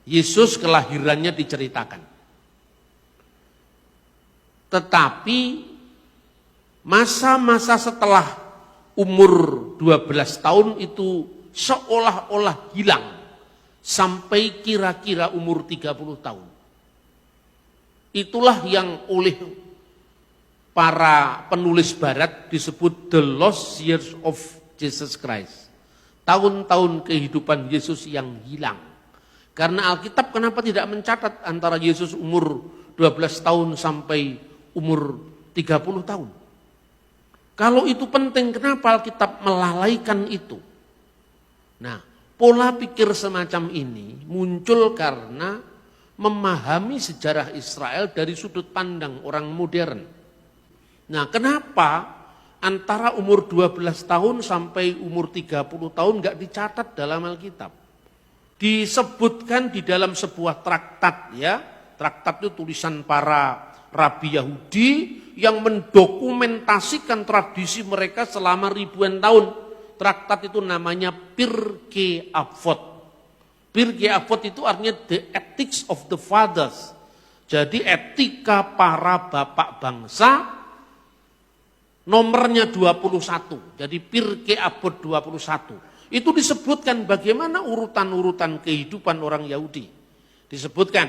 Yesus kelahirannya diceritakan. Tetapi masa-masa setelah umur 12 tahun itu seolah-olah hilang sampai kira-kira umur 30 tahun. Itulah yang oleh para penulis barat disebut the lost years of Jesus Christ. Tahun-tahun kehidupan Yesus yang hilang. Karena Alkitab kenapa tidak mencatat antara Yesus umur 12 tahun sampai umur 30 tahun? Kalau itu penting, kenapa Alkitab melalaikan itu? Nah, pola pikir semacam ini muncul karena memahami sejarah Israel dari sudut pandang orang modern. Nah, kenapa antara umur 12 tahun sampai umur 30 tahun nggak dicatat dalam Alkitab? Disebutkan di dalam sebuah traktat ya. Traktat itu tulisan para rabi Yahudi yang mendokumentasikan tradisi mereka selama ribuan tahun. Traktat itu namanya Pirkei Avot. Pirkei Avot itu artinya the ethics of the fathers. Jadi etika para bapak bangsa nomornya 21. Jadi Pirkei Avot 21. Itu disebutkan bagaimana urutan-urutan kehidupan orang Yahudi. Disebutkan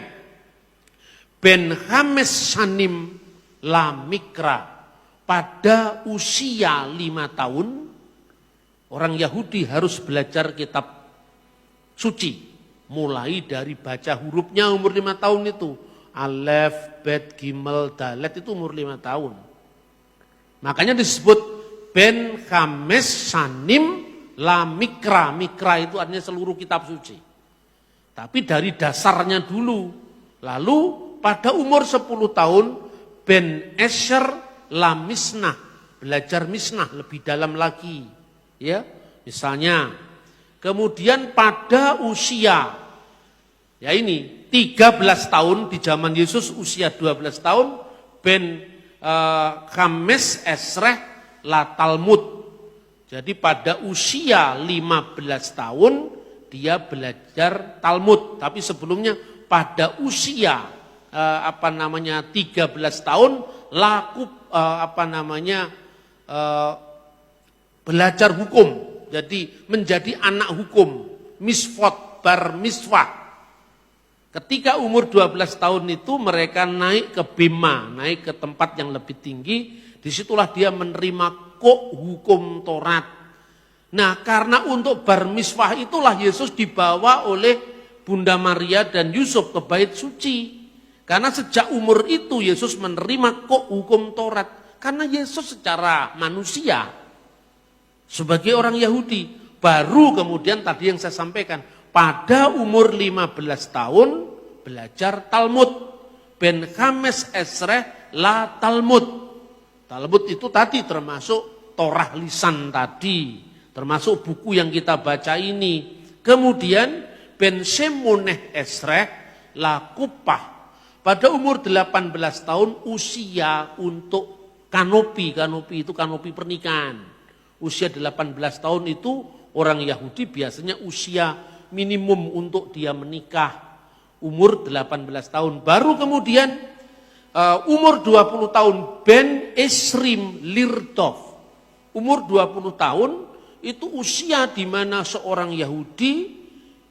Ben Hames Shanim La Mikra, pada usia 5 tahun orang Yahudi harus belajar kitab suci. Mulai dari baca hurufnya umur 5 tahun itu. Alef, Bet, Gimel, Dalet itu umur 5 tahun. Makanya disebut Ben Hames Shanim La Mikra. Mikra itu artinya seluruh kitab suci. Tapi dari dasarnya dulu. Lalu pada umur 10 tahun Ben Esher La Misnah, belajar Misnah lebih dalam lagi. Ya, misalnya. Kemudian pada usia ya ini 13 tahun di zaman Yesus usia 12 tahun Ben Hames Esreh La Talmud. Jadi pada usia 15 tahun dia belajar Talmud. Tapi sebelumnya pada usia 13 tahun belajar hukum. Jadi menjadi anak hukum, misfot, bar miswah. Ketika umur 12 tahun itu mereka naik ke Bema, naik ke tempat yang lebih tinggi. Disitulah dia menerima hukum Taurat. Nah, karena untuk bar miswah itulah Yesus dibawa oleh Bunda Maria dan Yusuf ke bait suci. Karena sejak umur itu Yesus menerima hukum Taurat. Karena Yesus secara manusia sebagai orang Yahudi baru kemudian tadi yang saya sampaikan pada umur 15 tahun belajar Talmud. Ben Hames Esreh La Talmud. Talmud itu tadi termasuk Torah lisan tadi, termasuk buku yang kita baca ini. Kemudian Ben Shemoneh Esreh La Kupah. Pada umur 18 tahun usia untuk kanopi itu kanopi pernikahan. Usia 18 tahun itu orang Yahudi biasanya usia minimum untuk dia menikah. Umur 18 tahun. Baru kemudian umur 20 tahun Ben Esrim Lirdov. Umur 20 tahun itu usia di mana seorang Yahudi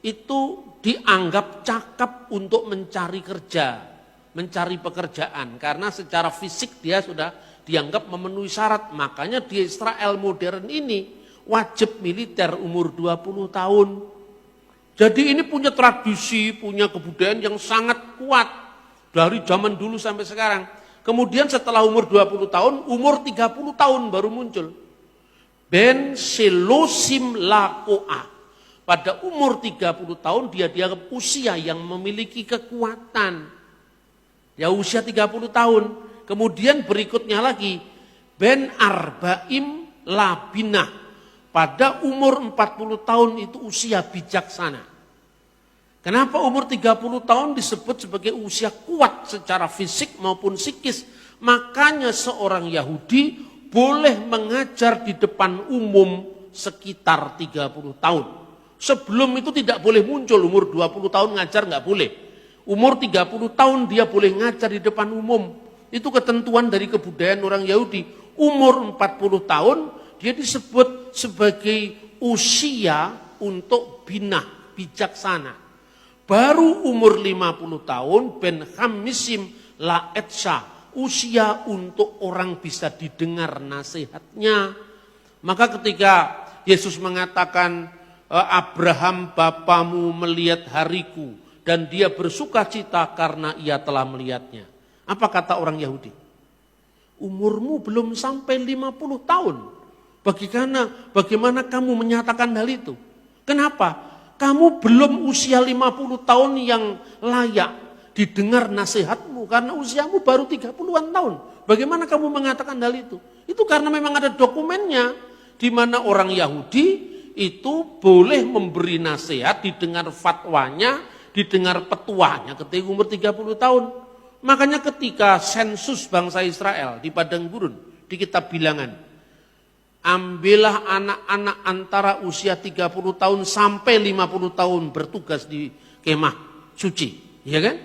itu dianggap cakap untuk mencari kerja, mencari pekerjaan. Karena secara fisik dia sudah dianggap memenuhi syarat. Makanya di Israel modern ini wajib militer umur 20 tahun. Jadi ini punya tradisi, punya kebudayaan yang sangat kuat dari zaman dulu sampai sekarang. Kemudian setelah umur 20 tahun, umur 30 tahun baru muncul Ben Shelosim Lakoa. Pada umur 30 tahun dia dianggap usia yang memiliki kekuatan. Ya usia 30 tahun. Kemudian berikutnya lagi Ben Arbaim Labinah. Pada umur 40 tahun itu usia bijaksana. Kenapa umur 30 tahun disebut sebagai usia kuat secara fisik maupun psikis? Makanya seorang Yahudi boleh mengajar di depan umum sekitar 30 tahun. Sebelum itu tidak boleh muncul, umur 20 tahun ngajar nggak boleh. Umur 30 tahun dia boleh ngajar di depan umum. Itu ketentuan dari kebudayaan orang Yahudi. Umur 40 tahun dia disebut sebagai usia untuk binah, bijaksana. Baru umur 50 tahun ben hamisim la etsha, usia untuk orang bisa didengar nasihatnya. Maka ketika Yesus mengatakan Abraham bapamu melihat hariku dan dia bersuka cita karena ia telah melihatnya. Apa kata orang Yahudi? Umurmu belum sampai 50 tahun. Bagaimana kamu menyatakan hal itu? Kenapa? Kamu belum usia 50 tahun yang layak didengar nasihatmu karena usiamu baru 30-an tahun. Bagaimana kamu mengatakan hal itu? Itu karena memang ada dokumennya di mana orang Yahudi itu boleh memberi nasihat, didengar fatwanya, didengar petuahnya ketika umur 30 tahun. Makanya ketika sensus bangsa Israel di padang gurun, di kitab Bilangan, ambillah anak-anak antara usia 30 tahun sampai 50 tahun bertugas di kemah suci, ya kan?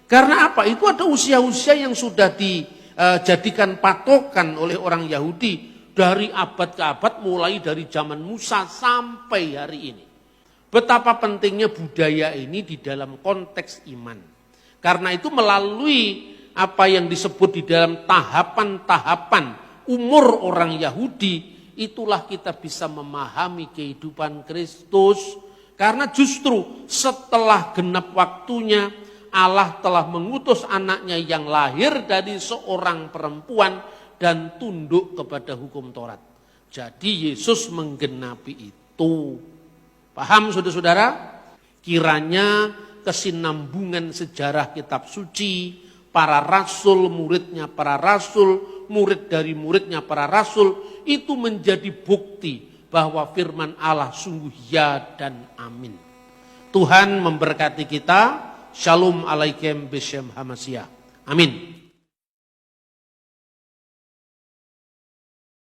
Karena apa? Itu ada usia-usia yang sudah dijadikan patokan oleh orang Yahudi dari abad ke abad, mulai dari zaman Musa sampai hari ini. Betapa pentingnya budaya ini di dalam konteks iman. Karena itu melalui apa yang disebut di dalam tahapan-tahapan umur orang Yahudi, itulah kita bisa memahami kehidupan Kristus. Karena justru setelah genap waktunya, Allah telah mengutus anaknya yang lahir dari seorang perempuan dan tunduk kepada hukum Taurat. Jadi Yesus menggenapi itu. Paham saudara-saudara? Kiranya kesinambungan sejarah kitab suci, para rasul, muridnya para rasul, murid dari muridnya para rasul, itu menjadi bukti bahwa firman Allah sungguh ya dan amin. Tuhan memberkati kita. Shalom alaikum beshem hamasiyah. Amin.